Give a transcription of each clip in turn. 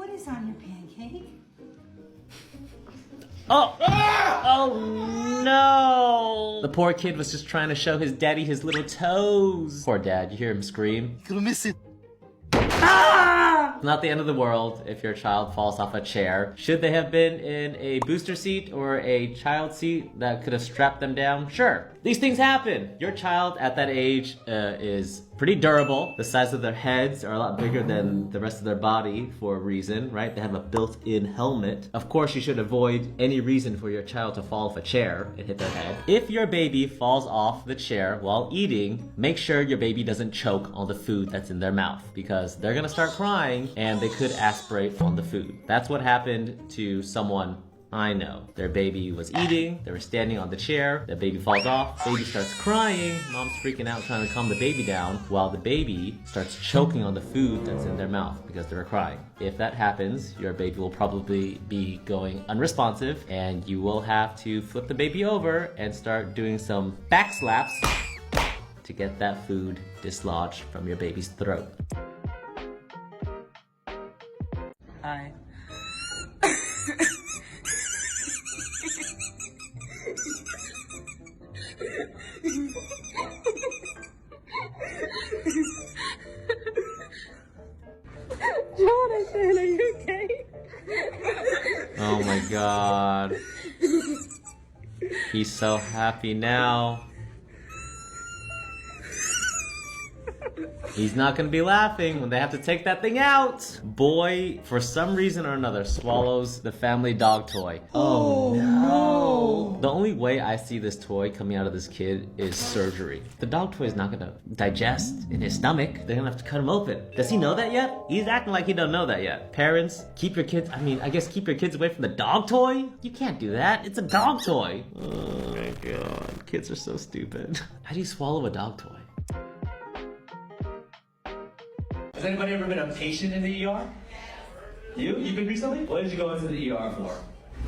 What is on your pancake? Oh! Oh no! The poor kid was just trying to show his daddy his little toes. Poor dad, you hear him scream. Gonna miss it. Ah! Not the end of the world if your child falls off a chair. Should they have been in a booster seat or a child seat that could have strapped them down? Sure. These things happen. Your child at that age is pretty durable. The size of their heads are a lot bigger than the rest of their body for a reason, right? They have a built-in helmet. Of course, you should avoid any reason for your child to fall off a chair and hit their head. If your baby falls off the chair while eating, make sure your baby doesn't choke on the food that's in their mouth because they're gonna start crying and they could aspirate on the food. That's what happened to someone I know. Their baby was eating, they were standing on the chair, their baby falls off, baby starts crying, mom's freaking out trying to calm the baby down, while the baby starts choking on the food that's in their mouth because they were crying. If that happens, your baby will probably be going unresponsive and you will have to flip the baby over and start doing some back slaps to get that food dislodged from your baby's throat. Hi. Jonathan, are you okay? Oh my god. He's so happy now. He's not gonna be laughing when they have to take that thing out. Boy, for some reason or another, swallows the family dog toy. Oh no. The only way I see this toy coming out of this kid is surgery. The dog toy is not gonna digest in his stomach. They're gonna have to cut him open. Does he know that yet? He's acting like he don't know that yet. Parents, keep your kids, I guess keep your kids away from the dog toy? You can't do that. It's a dog toy. Oh my god. Kids are so stupid. How do you swallow a dog toy? Has anybody ever been a patient in the ER? You? You've been recently? What did you go into the ER for?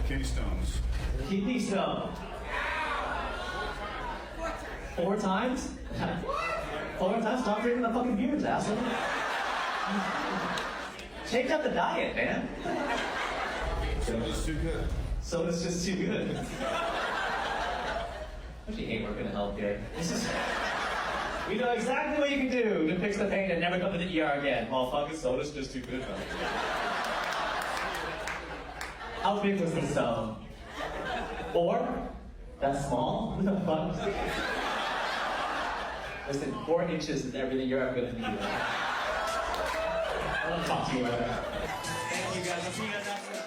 Kidney stones. Kidney stone. 4 times? 4 times? Stop drinking the fucking beers, asshole. Change up the diet, man. Soda's too good. Soda's just too good. Don't you hate working in healthcare? We know exactly what you can do to fix the pain and never come to the ER again. Motherfucker, soda's just too good, though. How big was the stone? 4? That's small? What the fuck? Listen, 4 inches is everything you're ever gonna need. I want to talk to you about that. Thank you guys. I'll see you guys after the show.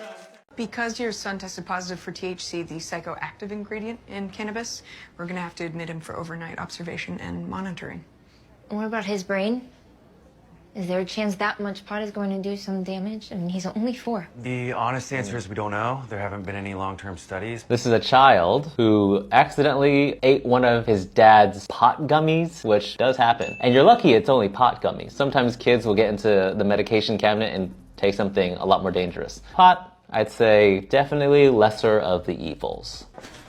Because your son tested positive for THC, the psychoactive ingredient in cannabis, we're gonna have to admit him for overnight observation and monitoring. What about his brain? Is there a chance that much pot is going to do some damage? I mean, he's only 4. The honest answer is we don't know. There haven't been any long-term studies. This is a child who accidentally ate one of his dad's pot gummies, which does happen. And you're lucky it's only pot gummies. Sometimes kids will get into the medication cabinet and take something a lot more dangerous. Pot, I'd say definitely lesser of the evils.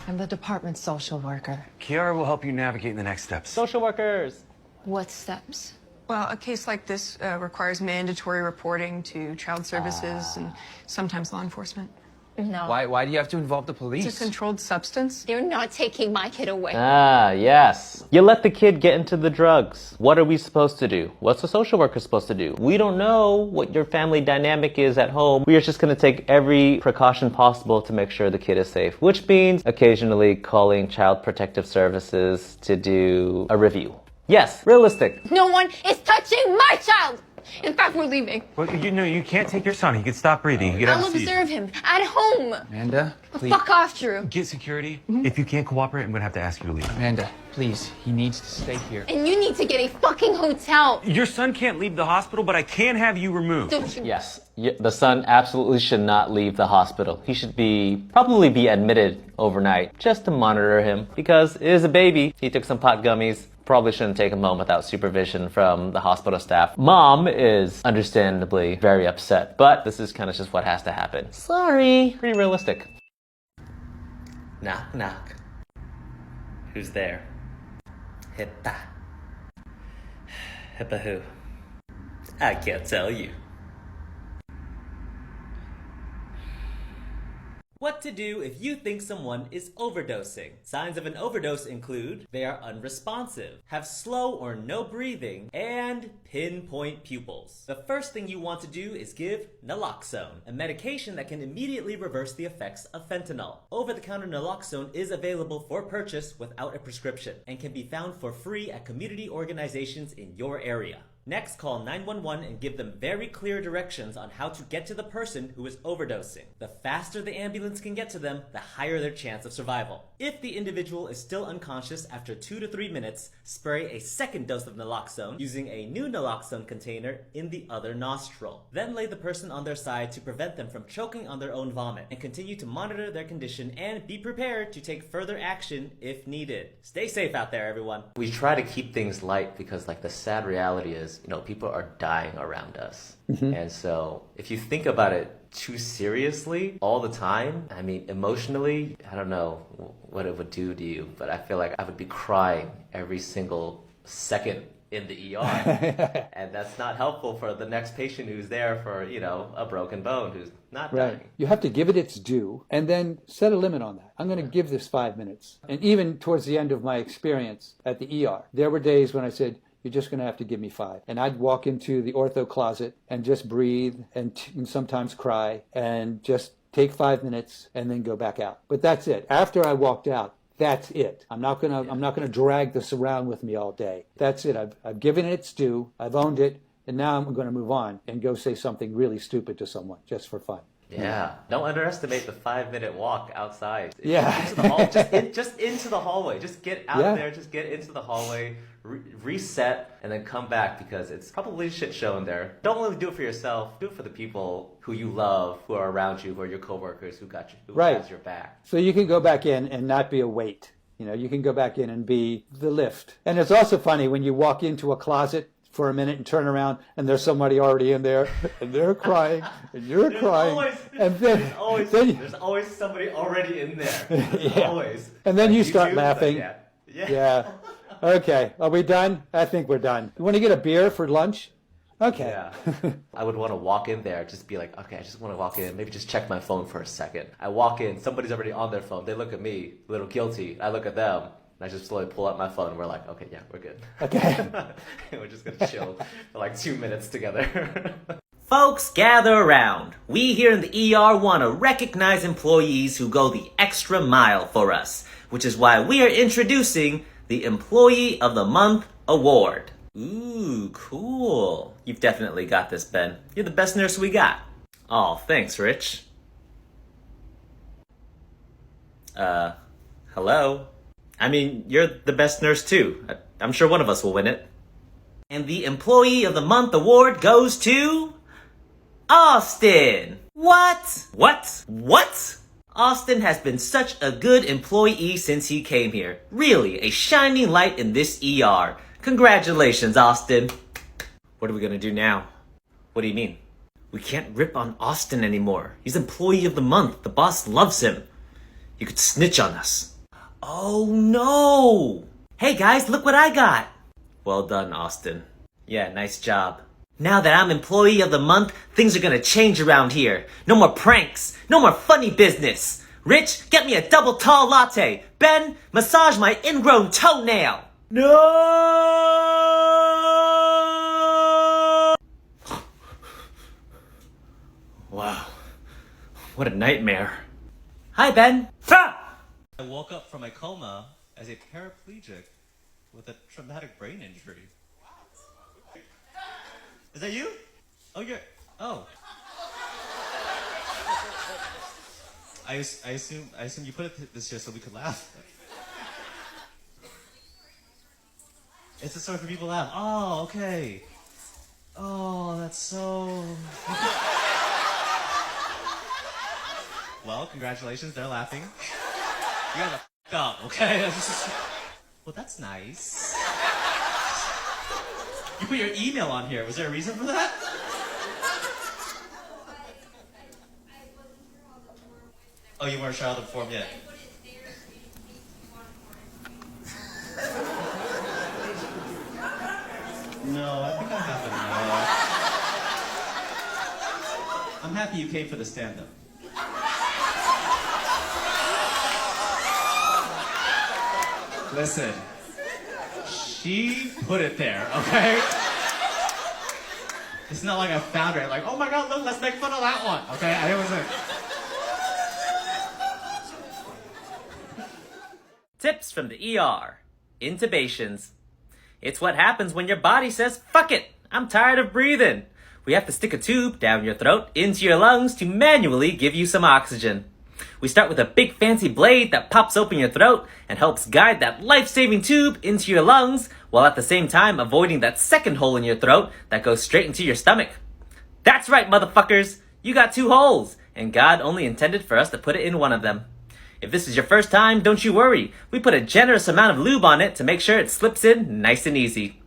I'm the department social worker. Kiara will help you navigate the next steps. Social workers. What steps? Well, a case like this requires mandatory reporting to child services and sometimes law enforcement. No. Why do you have to involve the police? It's a controlled substance. They're not taking my kid away. Ah, yes. You let the kid get into the drugs. What are we supposed to do? What's the social worker supposed to do? We don't know what your family dynamic is at home. We are just going to take every precaution possible to make sure the kid is safe, which means occasionally calling Child Protective Services to do a review. Yes, realistic. No one is touching my child! In fact, we're leaving. Well, you can't take your son. He could stop breathing. He could I'll have a seizure. observe him at home. Amanda, please. Fuck off, Drew. Get security. If you can't cooperate, I'm gonna have to ask you to leave. Amanda, please. He needs to stay here. And you need to get a fucking hotel. Your son can't leave the hospital, but I can have you removed. Don't you? Yes, the son absolutely should not leave the hospital. He should probably be admitted overnight just to monitor him because it is a baby. He took some pot gummies. Probably shouldn't take him home without supervision from the hospital staff. Mom is understandably very upset, but this is kind of just what has to happen. Sorry. Pretty realistic. Knock, knock. Who's there? Hippa. Hippa who? I can't tell you. What to do if you think someone is overdosing. Signs of an overdose include they are unresponsive, have slow or no breathing, and pinpoint pupils. The first thing you want to do is give naloxone, a medication that can immediately reverse the effects of fentanyl. Over-the-counter naloxone is available for purchase without a prescription and can be found for free at community organizations in your area. Next, call 911 and give them very clear directions on how to get to the person who is overdosing. The faster the ambulance can get to them, the higher their chance of survival. If the individual is still unconscious after 2 to 3 minutes, spray a second dose of naloxone using a new naloxone container in the other nostril. Then lay the person on their side to prevent them from choking on their own vomit, and continue to monitor their condition and be prepared to take further action if needed. Stay safe out there, everyone. We try to keep things light because the sad reality is, people are dying around us. And so if you think about it too seriously all the time, I mean, emotionally, I don't know what it would do to you, but I feel like I would be crying every single second in the ER. And that's not helpful for the next patient who's there for, a broken bone, who's not dying. You have to give it its due and then set a limit on that. I'm going to give this 5 minutes. And even towards the end of my experience at the ER, there were days when I said, you're just going to have to give me 5. And I'd walk into the ortho closet and just breathe and sometimes cry and just take 5 minutes and then go back out. But that's it. After I walked out, that's it. I'm not going to drag this around with me all day. That's it. I've given it its due. I've owned it. And now I'm going to move on and go say something really stupid to someone just for fun. Yeah. Don't underestimate the 5-minute walk outside. Yeah. Into the hall, just into the hallway. Just get out there. Just get into the hallway, reset, and then come back because it's probably a shit show in there. Don't only do it for yourself. Do it for the people who you love, who are around you, who are your coworkers, who has your back. So you can go back in and not be a weight. You can go back in and be the lift. And it's also funny when you walk into a closet for a minute and turn around and there's somebody already in there and they're crying and you're crying. There's always somebody already in there. Always. And then you start laughing. Yeah. Okay. Are we done? I think we're done. You want to get a beer for lunch? Okay. Yeah. I would want to walk in there, just be like, okay, I just want to walk in, maybe just check my phone for a second. I walk in, somebody's already on their phone. They look at me, a little guilty. I look at them. And I just slowly pull out my phone and we're like, okay, yeah, we're good. Okay. And we're just going to chill for 2 minutes together. Folks, gather around. We here in the ER want to recognize employees who go the extra mile for us, which is why we are introducing the Employee of the Month Award. Ooh, cool. You've definitely got this, Ben. You're the best nurse we got. Oh, thanks, Rich. Hello? I mean, you're the best nurse too. I'm sure one of us will win it. And the Employee of the Month Award goes to... Austin! What? Austin has been such a good employee since he came here. Really, a shining light in this ER. Congratulations, Austin. What are we gonna do now? What do you mean? We can't rip on Austin anymore. He's Employee of the Month. The boss loves him. You could snitch on us. Oh no! Hey guys, look what I got! Well done, Austin. Yeah, nice job. Now that I'm Employee of the Month, things are gonna change around here. No more pranks, no more funny business. Rich, get me a double tall latte. Ben, massage my ingrown toenail. No! Wow, what a nightmare. Hi, Ben. Ah! I woke up from a coma as a paraplegic with a traumatic brain injury. Is that you? Oh. I assume you put this here so we could laugh. It's a story for people to laugh. Oh, okay. Oh, that's so... Well, congratulations, they're laughing. You guys are f***ed up, okay? Well, that's nice. You put your email on here. Was there a reason for that? Oh, you weren't sure how to perform yet. No, I think I'm happy now. I'm happy you came for the stand-up. Listen, she put it there, okay? It's not like I found her, like, oh my god, look, let's make fun of that one, okay? It wasn't. Tips from the ER. Intubations. It's what happens when your body says, fuck it, I'm tired of breathing. We have to stick a tube down your throat into your lungs to manually give you some oxygen. We start with a big fancy blade that pops open your throat and helps guide that life-saving tube into your lungs, while at the same time avoiding that second hole in your throat that goes straight into your stomach. That's right, motherfuckers! You got 2 holes, and God only intended for us to put it in one of them. If this is your first time, don't you worry. We put a generous amount of lube on it to make sure it slips in nice and easy.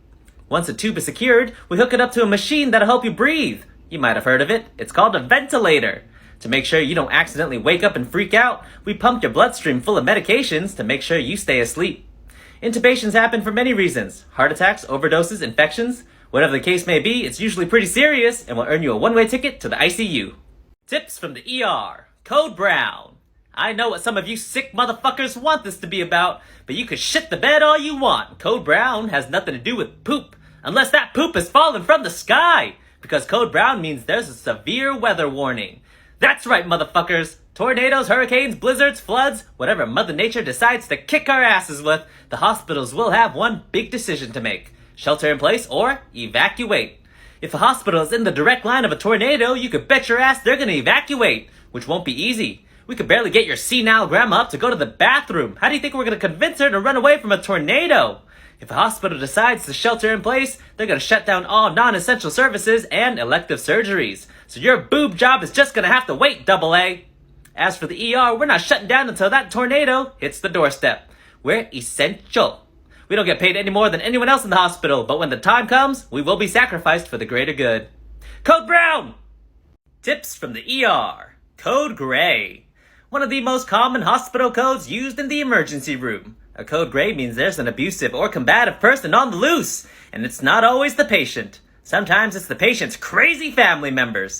Once the tube is secured, we hook it up to a machine that'll help you breathe. You might have heard of it. It's called a ventilator. To make sure you don't accidentally wake up and freak out, we pump your bloodstream full of medications to make sure you stay asleep. Intubations happen for many reasons. Heart attacks, overdoses, infections. Whatever the case may be, it's usually pretty serious and will earn you a one-way ticket to the ICU. Tips from the ER. Code Brown. I know what some of you sick motherfuckers want this to be about, but you could shit the bed all you want. Code Brown has nothing to do with poop, unless that poop is falling from the sky, because Code Brown means there's a severe weather warning. That's right, motherfuckers. Tornadoes, hurricanes, blizzards, floods, whatever Mother Nature decides to kick our asses with, the hospitals will have one big decision to make. Shelter in place or evacuate. If a hospital is in the direct line of a tornado, you could bet your ass they're gonna evacuate, which won't be easy. We could barely get your senile grandma up to go to the bathroom. How do you think we're gonna convince her to run away from a tornado? If a hospital decides to shelter in place, they're gonna shut down all non-essential services and elective surgeries. So your boob job is just gonna have to wait, AA. As for the ER, we're not shutting down until that tornado hits the doorstep. We're essential. We don't get paid any more than anyone else in the hospital, but when the time comes, we will be sacrificed for the greater good. Code Brown! Tips from the ER. Code Gray. One of the most common hospital codes used in the emergency room. A code gray means there's an abusive or combative person on the loose, and it's not always the patient. Sometimes it's the patient's crazy family members.